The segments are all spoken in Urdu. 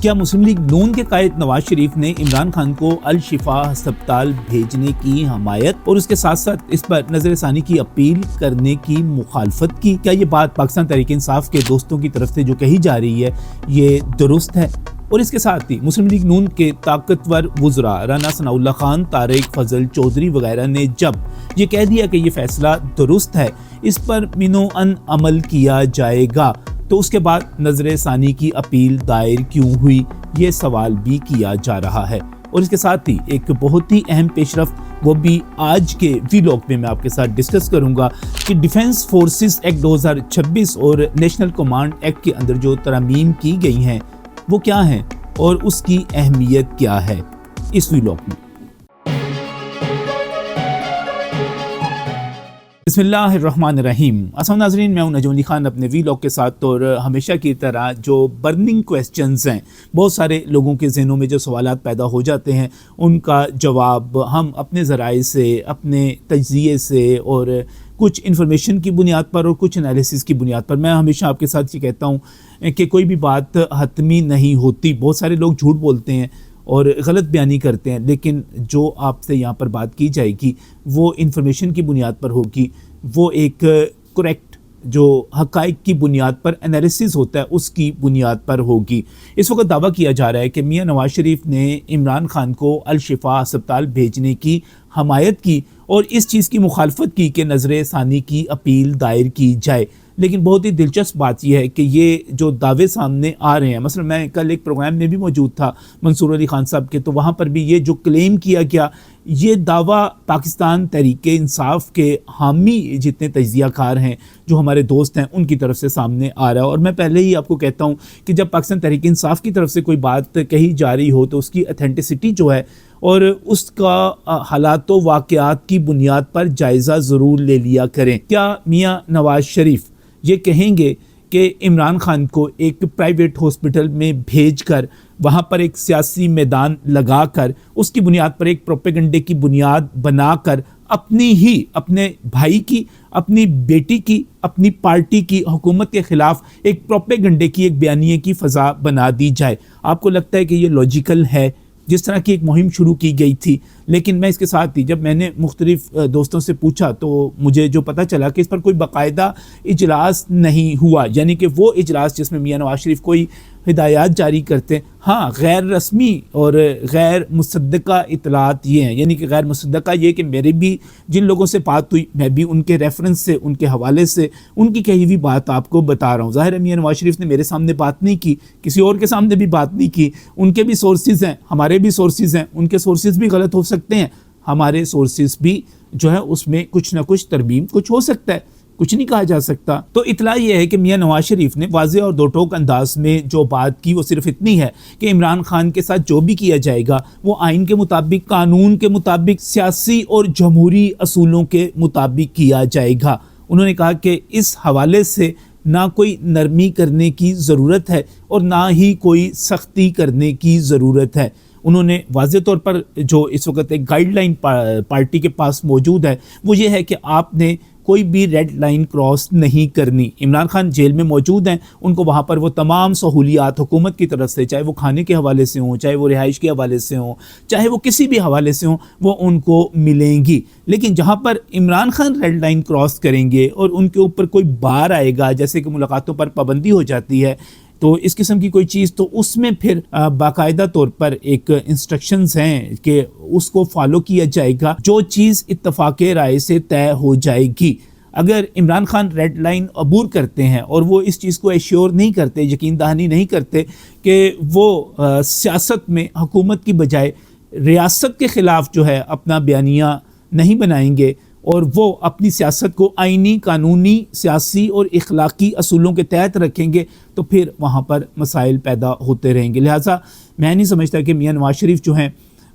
کیا مسلم لیگ نون کے قائد نواز شریف نے عمران خان کو الشفا ہسپتال بھیجنے کی حمایت اور اس کے ساتھ ساتھ اس پر نظر ثانی کی اپیل کرنے کی مخالفت کی؟ کیا یہ بات پاکستان تحریک انصاف کے دوستوں کی طرف سے جو کہی جا رہی ہے یہ درست ہے؟ اور اس کے ساتھ ہی مسلم لیگ نون کے طاقتور وزراء رانا ثناء اللہ خان، طارق فضل چودھری وغیرہ نے جب یہ کہہ دیا کہ یہ فیصلہ درست ہے، اس پر منوعاً عمل کیا جائے گا، تو اس کے بعد نظر ثانی کی اپیل دائر کیوں ہوئی، یہ سوال بھی کیا جا رہا ہے۔ اور اس کے ساتھ ہی ایک بہت ہی اہم پیش رفت وہ بھی آج کے ویلاگ میں اپ کے ساتھ ڈسکس کروں گا کہ ڈیفنس فورسز ایکٹ 2026 اور نیشنل کمانڈ ایکٹ کے اندر جو ترامیم کی گئی ہیں وہ کیا ہیں اور اس کی اہمیت کیا ہے، اس ویلاگ میں۔ بسم اللہ الرحمن الرحیم۔ السلام ناظرین، میں ہوں نجم علی خان اپنے ویلاگ کے ساتھ، اور ہمیشہ کی طرح جو برننگ کویسچنز ہیں، بہت سارے لوگوں کے ذہنوں میں جو سوالات پیدا ہو جاتے ہیں، ان کا جواب ہم اپنے ذرائع سے، اپنے تجزیے سے اور کچھ انفارمیشن کی بنیاد پر اور کچھ انالیسس کی بنیاد پر، میں ہمیشہ آپ کے ساتھ یہ کہتا ہوں کہ کوئی بھی بات حتمی نہیں ہوتی۔ بہت سارے لوگ جھوٹ بولتے ہیں اور غلط بیانی کرتے ہیں، لیکن جو آپ سے یہاں پر بات کی جائے گی وہ انفارمیشن کی بنیاد پر ہوگی، وہ ایک کریکٹ جو حقائق کی بنیاد پر انالیسس ہوتا ہے اس کی بنیاد پر ہوگی۔ اس وقت دعویٰ کیا جا رہا ہے کہ میاں نواز شریف نے عمران خان کو الشفا ہسپتال بھیجنے کی حمایت کی اور اس چیز کی مخالفت کی کہ نظر ثانی کی اپیل دائر کی جائے۔ لیکن بہت ہی دلچسپ بات یہ ہے کہ یہ جو دعوے سامنے آ رہے ہیں، مثلا میں کل ایک پروگرام میں بھی موجود تھا منصور علی خان صاحب کے، تو وہاں پر بھی یہ جو کلیم کیا گیا، یہ دعویٰ پاکستان تحریک انصاف کے حامی جتنے تجزیہ کار ہیں، جو ہمارے دوست ہیں، ان کی طرف سے سامنے آ رہا ہے۔ اور میں پہلے ہی آپ کو کہتا ہوں کہ جب پاکستان تحریک انصاف کی طرف سے کوئی بات کہی جا رہی ہو تو اس کی اتھینٹسٹی جو ہے اور اس کا حالات و واقعات کی بنیاد پر جائزہ ضرور لے لیا کریں۔ کیا میاں نواز شریف یہ کہیں گے کہ عمران خان کو ایک پرائیویٹ ہاسپٹل میں بھیج کر وہاں پر ایک سیاسی میدان لگا کر اس کی بنیاد پر ایک پروپیگنڈے کی بنیاد بنا کر اپنے بھائی کی، اپنی بیٹی کی، اپنی پارٹی کی حکومت کے خلاف ایک پروپیگنڈے کی، ایک بیانیے کی فضا بنا دی جائے؟ آپ کو لگتا ہے کہ یہ لاجیکل ہے جس طرح کی ایک مہم شروع کی گئی تھی؟ لیکن میں اس کے ساتھ ہی جب میں نے مختلف دوستوں سے پوچھا تو مجھے جو پتہ چلا کہ اس پر کوئی باقاعدہ اجلاس نہیں ہوا، یعنی کہ وہ اجلاس جس میں میاں نواز شریف کوئی ہدایات جاری کرتے ہیں، ہاں غیر رسمی اور غیر مصدقہ اطلاعات یہ ہیں، یعنی کہ غیر مصدقہ یہ کہ میرے بھی جن لوگوں سے بات ہوئی، میں بھی ان کے ریفرنس سے، ان کے حوالے سے ان کی کہی ہوئی بات آپ کو بتا رہا ہوں۔ ظاہر ہے میاں نواز شریف نے میرے سامنے بات نہیں کی، کسی اور کے سامنے بھی بات نہیں کی، ان کے بھی سورسز ہیں، ہمارے بھی سورسز ہیں، ان کے سورسز بھی غلط ہو سکتے ہیں، ہمارے سورسز بھی جو ہے اس میں کچھ نہ کچھ ترمیم کچھ ہو سکتا ہے، کچھ نہیں کہا جا سکتا۔ تو اطلاع یہ ہے کہ میاں نواز شریف نے واضح اور دو ٹوک انداز میں جو بات کی وہ صرف اتنی ہے کہ عمران خان کے ساتھ جو بھی کیا جائے گا وہ آئین کے مطابق، قانون کے مطابق، سیاسی اور جمہوری اصولوں کے مطابق کیا جائے گا۔ انہوں نے کہا کہ اس حوالے سے نہ کوئی نرمی کرنے کی ضرورت ہے اور نہ ہی کوئی سختی کرنے کی ضرورت ہے۔ انہوں نے واضح طور پر جو اس وقت ایک گائیڈ لائن پارٹی کے پاس موجود ہے وہ یہ ہے کہ آپ نے کوئی بھی ریڈ لائن کراس نہیں کرنی۔ عمران خان جیل میں موجود ہیں، ان کو وہاں پر وہ تمام سہولیات حکومت کی طرف سے، چاہے وہ کھانے کے حوالے سے ہوں، چاہے وہ رہائش کے حوالے سے ہوں، چاہے وہ کسی بھی حوالے سے ہوں، وہ ان کو ملیں گی۔ لیکن جہاں پر Imran Khan red line cross کریں گے اور ان کے اوپر کوئی بار آئے گا، جیسے کہ ملاقاتوں پر پابندی ہو جاتی ہے، تو اس قسم کی کوئی چیز، تو اس میں پھر باقاعدہ طور پر ایک انسٹرکشنز ہیں کہ اس کو فالو کیا جائے گا، جو چیز اتفاق رائے سے طے ہو جائے گی۔ اگر عمران خان ریڈ لائن عبور کرتے ہیں اور وہ اس چیز کو ایشور نہیں کرتے، یقین دہانی نہیں کرتے کہ وہ سیاست میں حکومت کی بجائے ریاست کے خلاف جو ہے اپنا بیانیہ نہیں بنائیں گے اور وہ اپنی سیاست کو آئینی، قانونی، سیاسی اور اخلاقی اصولوں کے تحت رکھیں گے، تو پھر وہاں پر مسائل پیدا ہوتے رہیں گے۔ لہٰذا میں نہیں سمجھتا کہ میاں نواز شریف جو ہیں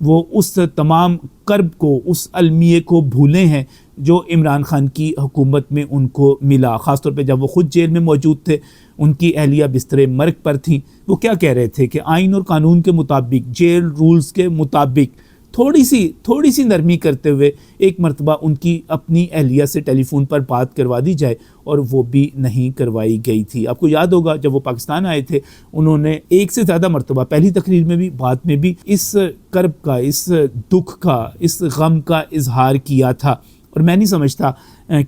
وہ اس تمام کرب کو، اس المیے کو بھولے ہیں جو عمران خان کی حکومت میں ان کو ملا، خاص طور پہ جب وہ خود جیل میں موجود تھے، ان کی اہلیہ بستر مرگ پر تھیں۔ وہ کیا کہہ رہے تھے کہ آئین اور قانون کے مطابق، جیل رولز کے مطابق تھوڑی سی نرمی کرتے ہوئے ایک مرتبہ ان کی اپنی اہلیہ سے ٹیلی فون پر بات کروا دی جائے، اور وہ بھی نہیں کروائی گئی تھی۔ آپ کو یاد ہوگا جب وہ پاکستان آئے تھے، انہوں نے ایک سے زیادہ مرتبہ، پہلی تقریر میں بھی بعد میں بھی، اس کرب کا، اس دکھ کا، اس غم کا اظہار کیا تھا، اور میں نہیں سمجھتا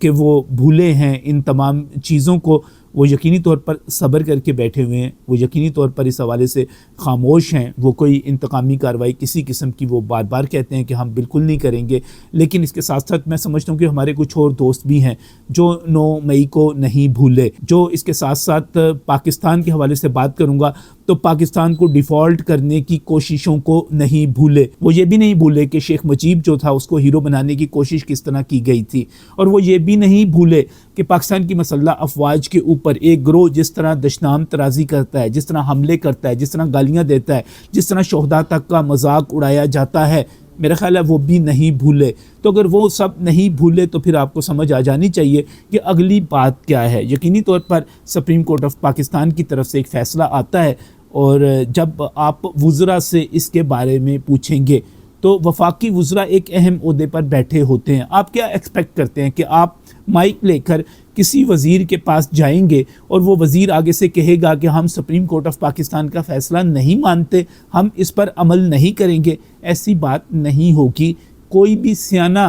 کہ وہ بھولے ہیں ان تمام چیزوں کو۔ وہ یقینی طور پر صبر کر کے بیٹھے ہوئے ہیں، وہ یقینی طور پر اس حوالے سے خاموش ہیں۔ وہ کوئی انتقامی کارروائی کسی قسم کی وہ بار بار کہتے ہیں کہ ہم بالکل نہیں کریں گے، لیکن اس کے ساتھ ساتھ میں سمجھتا ہوں کہ ہمارے کچھ اور دوست بھی ہیں جو 9 مئی کو نہیں بھولے، جو اس کے ساتھ ساتھ پاکستان کے حوالے سے بات کروں گا تو پاکستان کو ڈیفالٹ کرنے کی کوششوں کو نہیں بھولے۔ وہ یہ بھی نہیں بھولے کہ شیخ مجیب جو تھا اس کو ہیرو بنانے کی کوشش کس طرح کی گئی تھی، اور وہ یہ بھی نہیں بھولے کہ پاکستان کی مسلح افواج کے اوپر ایک گروہ جس طرح دشنام ترازی کرتا ہے، جس طرح حملے کرتا ہے، جس طرح گالیاں دیتا ہے، جس طرح شہداء تک کا مذاق اڑایا جاتا ہے، میرا خیال ہے وہ بھی نہیں بھولے۔ تو اگر وہ سب نہیں بھولے تو پھر آپ کو سمجھ آ جانی چاہیے کہ اگلی بات کیا ہے۔ یقینی طور پر سپریم کورٹ آف پاکستان کی طرف سے ایک فیصلہ آتا ہے، اور جب آپ وزراء سے اس کے بارے میں پوچھیں گے تو وفاقی وزراء ایک اہم عہدے پر بیٹھے ہوتے ہیں۔ آپ کیا ایکسپیکٹ کرتے ہیں کہ آپ مائک لے کر کسی وزیر کے پاس جائیں گے اور وہ وزیر آگے سے کہے گا کہ ہم سپریم کورٹ آف پاکستان کا فیصلہ نہیں مانتے، ہم اس پر عمل نہیں کریں گے؟ ایسی بات نہیں ہوگی۔ کوئی بھی سیانہ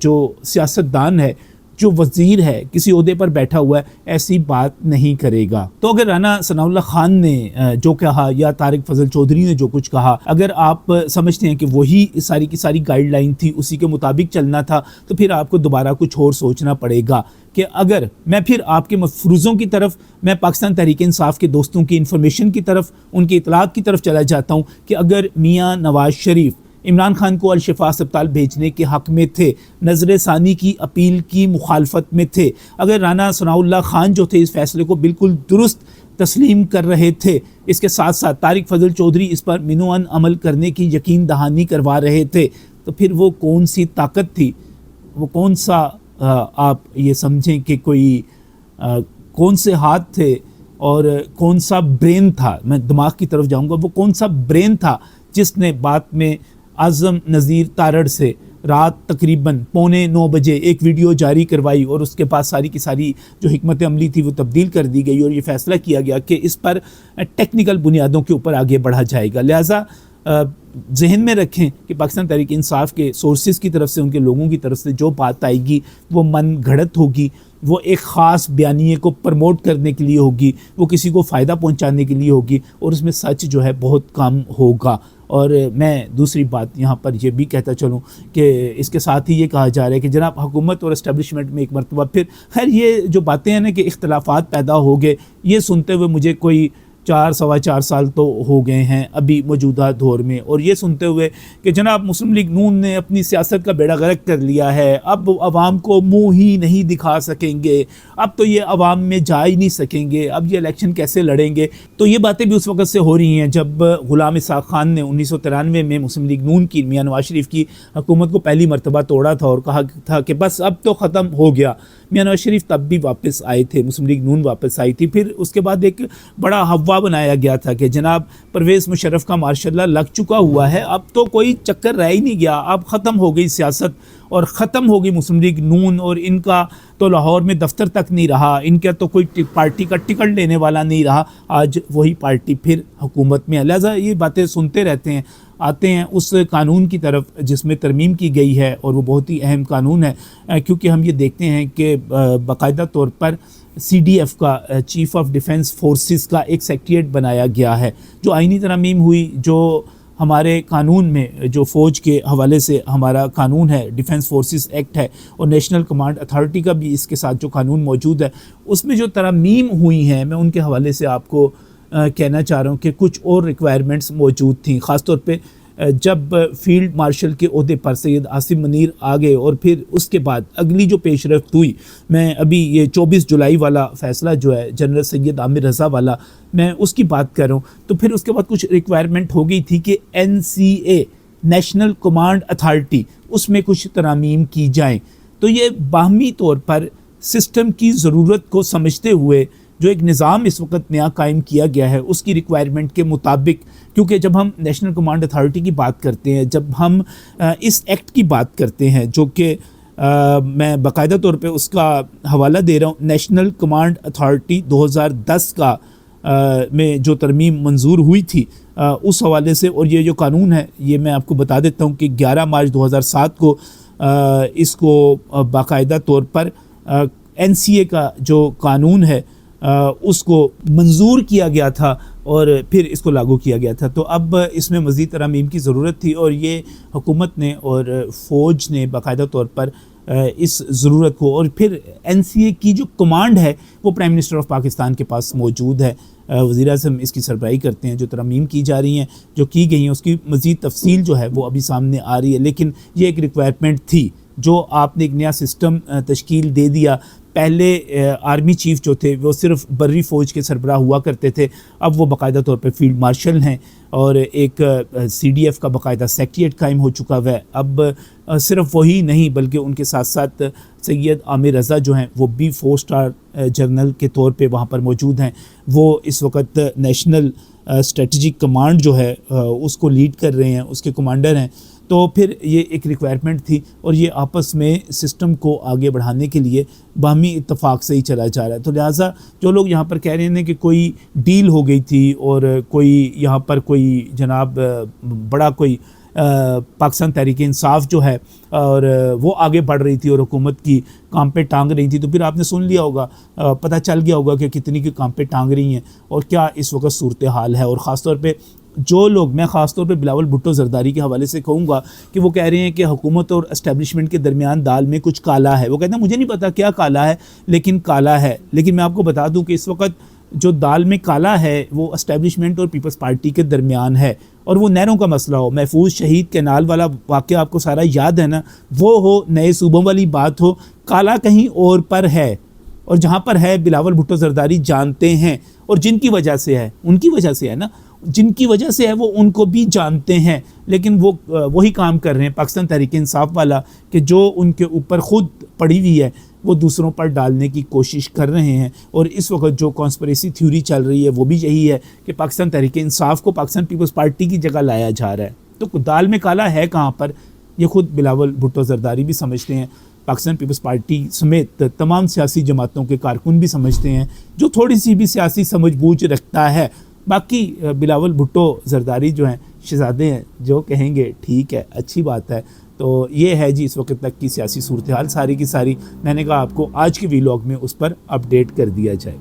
جو سیاستدان ہے، جو وزیر ہے، کسی عہدے پر بیٹھا ہوا ہے، ایسی بات نہیں کرے گا۔ تو اگر رانا ثناء اللہ خان نے جو کہا یا طارق فضل چودھری نے جو کچھ کہا، اگر آپ سمجھتے ہیں کہ وہی ساری کی ساری گائیڈ لائن تھی، اسی کے مطابق چلنا تھا، تو پھر آپ کو دوبارہ کچھ اور سوچنا پڑے گا کہ اگر میں پھر آپ کے مفروضوں کی طرف، میں پاکستان تحریک انصاف کے دوستوں کی انفارمیشن کی طرف، ان کی اطلاعات کی طرف چلا جاتا ہوں کہ اگر میاں نواز شریف عمران خان کو الشفا اسپتال بھیجنے کے حق میں تھے، نظر ثانی کی اپیل کی مخالفت میں تھے، اگر رانا ثناء اللہ خان جو تھے اس فیصلے کو بالکل درست تسلیم کر رہے تھے، اس کے ساتھ ساتھ طارق فضل چودھری اس پر منوعاً عمل کرنے کی یقین دہانی کروا رہے تھے، تو پھر وہ کون سی طاقت تھی، وہ کون سا آپ یہ سمجھیں کہ کوئی کون سے ہاتھ تھے اور کون سا برین تھا، میں دماغ کی طرف جاؤں گا، وہ کون سا برین تھا جس نے بعد میں اعظم نذیر تارڑ سے رات تقریباً 8:45 بجے ایک ویڈیو جاری کروائی، اور اس کے بعد ساری کی ساری جو حکمت عملی تھی وہ تبدیل کر دی گئی، اور یہ فیصلہ کیا گیا کہ اس پر ٹیکنیکل بنیادوں کے اوپر آگے بڑھا جائے گا۔ لہٰذا ذہن میں رکھیں کہ پاکستان تحریک انصاف کے سورسز کی طرف سے، ان کے لوگوں کی طرف سے جو بات آئے گی وہ من گھڑت ہوگی، وہ ایک خاص بیانیے کو پروموٹ کرنے کے لیے ہوگی، وہ کسی کو فائدہ پہنچانے کے لیے ہوگی، اور اس میں سچ جو ہے بہت کم ہوگا۔ اور میں دوسری بات یہاں پر یہ بھی کہتا چلوں کہ اس کے ساتھ ہی یہ کہا جا رہا ہے کہ جناب حکومت اور اسٹیبلشمنٹ میں ایک مرتبہ پھر، خیر یہ جو باتیں ہیں نا کہ اختلافات پیدا ہو گئے، یہ سنتے ہوئے مجھے کوئی 4 سال تو ہو گئے ہیں ابھی موجودہ دور میں، اور یہ سنتے ہوئے کہ جناب مسلم لیگ نون نے اپنی سیاست کا بیڑا غرق کر لیا ہے، اب عوام کو منہ ہی نہیں دکھا سکیں گے، اب تو یہ عوام میں جا ہی نہیں سکیں گے، اب یہ الیکشن کیسے لڑیں گے۔ تو یہ باتیں بھی اس وقت سے ہو رہی ہیں جب غلام اسحاق خان نے 1993 میں مسلم لیگ نون کی، میاں نواز شریف کی حکومت کو پہلی مرتبہ توڑا تھا اور کہا تھا کہ بس اب تو ختم ہو گیا۔ میاں نواز شریف تب بھی واپس آئے تھے، مسلم لیگ نون واپس آئی تھی، پھر اس کے بعد ایک بڑا ہوا بنایا گیا تھا کہ جناب پرویز مشرف کا ماشاء اللہ لگ چکا ہوا ہے، اب تو کوئی چکر رہ ہی نہیں گیا، اب ختم ہو گئی سیاست اور ختم ہوگی مسلم لیگ نون، اور ان کا تو لاہور میں دفتر تک نہیں رہا، ان کا تو کوئی پارٹی کا ٹکٹ لینے والا نہیں رہا، آج وہی پارٹی پھر حکومت میں ہے۔ لہٰذا یہ باتیں سنتے رہتے ہیں، آتے ہیں اس قانون کی طرف جس میں ترمیم کی گئی ہے، اور وہ بہت ہی اہم قانون ہے، کیونکہ ہم یہ دیکھتے ہیں کہ باقاعدہ طور پر CDF کا، چیف آف ڈیفنس فورسز کا ایک سیکریٹریٹ بنایا گیا ہے، جو آئینی ترمیم ہوئی، جو ہمارے قانون میں جو فوج کے حوالے سے ہمارا قانون ہے، ڈیفنس فورسز ایکٹ ہے، اور نیشنل کمانڈ اتھارٹی کا بھی اس کے ساتھ جو قانون موجود ہے، اس میں جو ترمیم ہوئی ہیں، میں ان کے حوالے سے آپ کو کہنا چاہ رہا ہوں کہ کچھ اور ریکوائرمنٹس موجود تھیں، خاص طور پہ جب فیلڈ مارشل کے عہدے پر سید عاصم منیر آ گئے، اور پھر اس کے بعد اگلی جو پیش رفت ہوئی، میں ابھی یہ 24 جولائی والا فیصلہ جو ہے جنرل سید عامر رضا والا، میں اس کی بات کر رہا ہوں، تو پھر اس کے بعد کچھ ریکوائرمنٹ ہو گئی تھی کہ NCA نیشنل کمانڈ اتھارٹی، اس میں کچھ ترامیم کی جائیں۔ تو یہ باہمی طور پر سسٹم کی ضرورت کو سمجھتے ہوئے جو ایک نظام اس وقت نیا قائم کیا گیا ہے اس کی ریکوائرمنٹ کے مطابق، کیونکہ جب ہم نیشنل کمانڈ اتھارٹی کی بات کرتے ہیں، جب ہم اس ایکٹ کی بات کرتے ہیں جو کہ میں باقاعدہ طور پہ اس کا حوالہ دے رہا ہوں، نیشنل کمانڈ اتھارٹی 2010 کا میں جو ترمیم منظور ہوئی تھی اس حوالے سے، اور یہ جو قانون ہے یہ میں آپ کو بتا دیتا ہوں کہ 11 مارچ 2007 کو اس کو باقاعدہ طور پر NCA کا جو قانون ہے اس کو منظور کیا گیا تھا اور پھر اس کو لاگو کیا گیا تھا۔ تو اب اس میں مزید ترامیم کی ضرورت تھی، اور یہ حکومت نے اور فوج نے باقاعدہ طور پر اس ضرورت کو، اور پھر NCA کی جو کمانڈ ہے وہ پرائم منسٹر آف پاکستان کے پاس موجود ہے، وزیر اعظم اس کی سربراہی کرتے ہیں، جو ترامیم کی جا رہی ہیں جو کی گئی ہیں اس کی مزید تفصیل جو ہے وہ ابھی سامنے آ رہی ہے، لیکن یہ ایک ریکوائرمنٹ تھی جو آپ نے ایک نیا سسٹم تشکیل دے دیا۔ پہلے آرمی چیف جو تھے وہ صرف بری فوج کے سربراہ ہوا کرتے تھے، اب وہ باقاعدہ طور پہ فیلڈ مارشل ہیں، اور ایک CDF کا باقاعدہ سیکریٹریٹ قائم ہو چکا ہے۔ اب صرف وہی نہیں بلکہ ان کے ساتھ ساتھ سید عامر رضا جو ہیں وہ بھی 4 اسٹار جنرل کے طور پہ وہاں پر موجود ہیں، وہ اس وقت نیشنل اسٹریٹجک کمانڈ جو ہے اس کو لیڈ کر رہے ہیں، اس کے کمانڈر ہیں۔ تو پھر یہ ایک ریکوائرمنٹ تھی، اور یہ آپس میں سسٹم کو آگے بڑھانے کے لیے باہمی اتفاق سے ہی چلا جا رہا ہے۔ تو لہٰذا جو لوگ یہاں پر کہہ رہے ہیں کہ کوئی ڈیل ہو گئی تھی اور کوئی یہاں پر کوئی جناب بڑا کوئی پاکستان تحریک انصاف جو ہے اور وہ آگے بڑھ رہی تھی اور حکومت کی کام پہ ٹانگ رہی تھی، تو پھر آپ نے سن لیا ہوگا، پتہ چل گیا ہوگا کہ کتنی کی کام پہ ٹانگ رہی ہیں اور کیا اس وقت صورتحال ہے۔ اور خاص طور پہ جو لوگ، میں خاص طور پہ بلاول بھٹو زرداری کے حوالے سے کہوں گا کہ وہ کہہ رہے ہیں کہ حکومت اور اسٹیبلشمنٹ کے درمیان دال میں کچھ کالا ہے۔ وہ کہتے ہیں مجھے نہیں پتا کیا کالا ہے، لیکن کالا ہے۔ لیکن میں آپ کو بتا دوں کہ اس وقت جو دال میں کالا ہے وہ اسٹیبلشمنٹ اور پیپلز پارٹی کے درمیان ہے، اور وہ نہروں کا مسئلہ ہو، محفوظ شہید کینال والا واقعہ آپ کو سارا یاد ہے نا، وہ ہو، نئے صوبوں والی بات ہو، کالا کہیں اور پر ہے، اور جہاں پر ہے بلاول بھٹو زرداری جانتے ہیں، اور جن کی وجہ سے ہے، ان کی وجہ سے ہے نا، جن کی وجہ سے ہے وہ ان کو بھی جانتے ہیں، لیکن وہ وہی کام کر رہے ہیں پاکستان تحریک انصاف والا کہ جو ان کے اوپر خود پڑی ہوئی ہے وہ دوسروں پر ڈالنے کی کوشش کر رہے ہیں۔ اور اس وقت جو کانسپریسی تھیوری چل رہی ہے وہ بھی یہی ہے کہ پاکستان تحریک انصاف کو پاکستان پیپلز پارٹی کی جگہ لایا جا رہا ہے۔ تو دال میں کالا ہے کہاں پر، یہ خود بلاول بھٹو زرداری بھی سمجھتے ہیں، پاکستان پیپلز پارٹی سمیت تمام سیاسی جماعتوں کے کارکن بھی سمجھتے ہیں، جو تھوڑی سی بھی سیاسی سمجھ بوجھ رکھتا ہے۔ باقی بلاول بھٹو زرداری جو ہیں شہزادے ہیں، جو کہیں گے ٹھیک ہے، اچھی بات ہے۔ تو یہ ہے جی اس وقت تک کی سیاسی صورتحال ساری کی ساری، میں نے کہا آپ کو آج کے ویلاگ میں اس پر اپڈیٹ کر دیا جائے۔